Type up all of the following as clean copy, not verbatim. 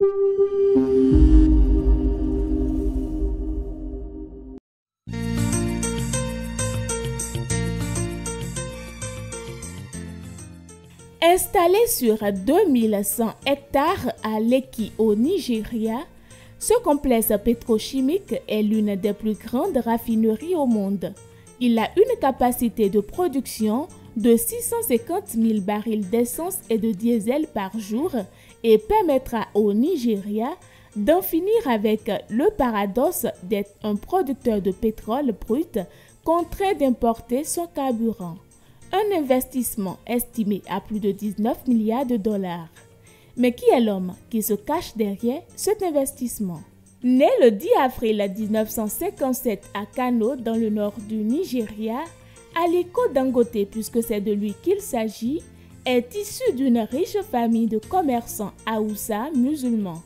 Installé sur 2100 hectares à Lekki au Nigeria, ce complexe pétrochimique est l'une des plus grandes raffineries au monde. Il a une capacité de production de 650 000 barils d'essence et de diesel par jour et permettra au Nigeria d'en finir avec le paradoxe d'être un producteur de pétrole brut contraint d'importer son carburant. Un investissement estimé à plus de 19 milliards de dollars. Mais qui est l'homme qui se cache derrière cet investissement? Né le 10 avril 1957 à Kano, dans le nord du Nigeria, Aliko Dangote, puisque c'est de lui qu'il s'agit, est issu d'une riche famille de commerçants Haoussa musulmans.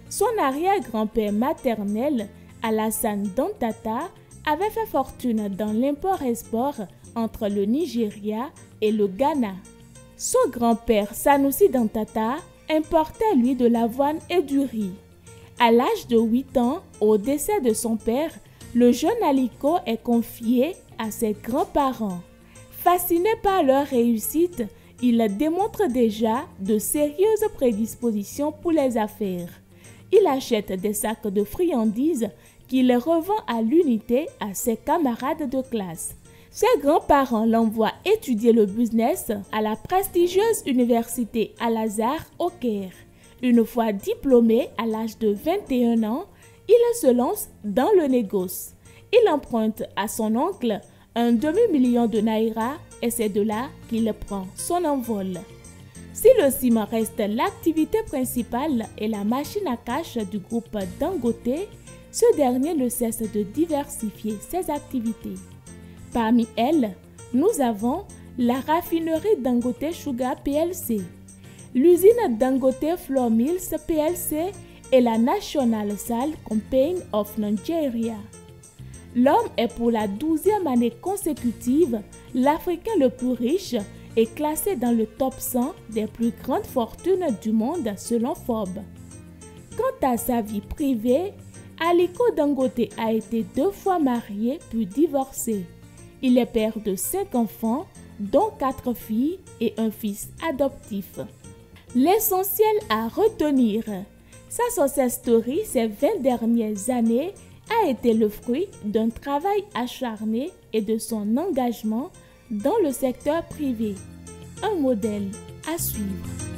Son arrière-grand-père maternel, Alassane Dantata, avait fait fortune dans l'import-export entre le Nigeria et le Ghana. Son grand-père Sanusi Dantata importait lui de l'avoine et du riz. À l'âge de 8 ans, au décès de son père, le jeune Aliko est confié à ses grands-parents. Fasciné par leur réussite, il démontre déjà de sérieuses prédispositions pour les affaires. Il achète des sacs de friandises qu'il revend à l'unité à ses camarades de classe. Ses grands-parents l'envoient étudier le business à la prestigieuse université Al-Azhar au Caire. Une fois diplômé à l'âge de 21 ans, il se lance dans le négoce. Il emprunte à son oncle un demi-million de naira et c'est de là qu'il prend son envol. Si le ciment reste l'activité principale et la machine à cash du groupe Dangote, ce dernier ne cesse de diversifier ses activités. Parmi elles, nous avons la raffinerie Dangote Sugar PLC, l'usine Dangote Flour Mills PLC et la National Salt Company of Nigeria. L'homme est pour la 12e année consécutive l'Africain le plus riche et classé dans le top 100 des plus grandes fortunes du monde selon Forbes. Quant à sa vie privée, Aliko Dangote a été 2 fois marié puis divorcé. Il est père de 5 enfants, dont 4 filles et un fils adoptif. L'essentiel à retenir, sa success story ces 20 dernières années a été le fruit d'un travail acharné et de son engagement dans le secteur privé. Un modèle à suivre.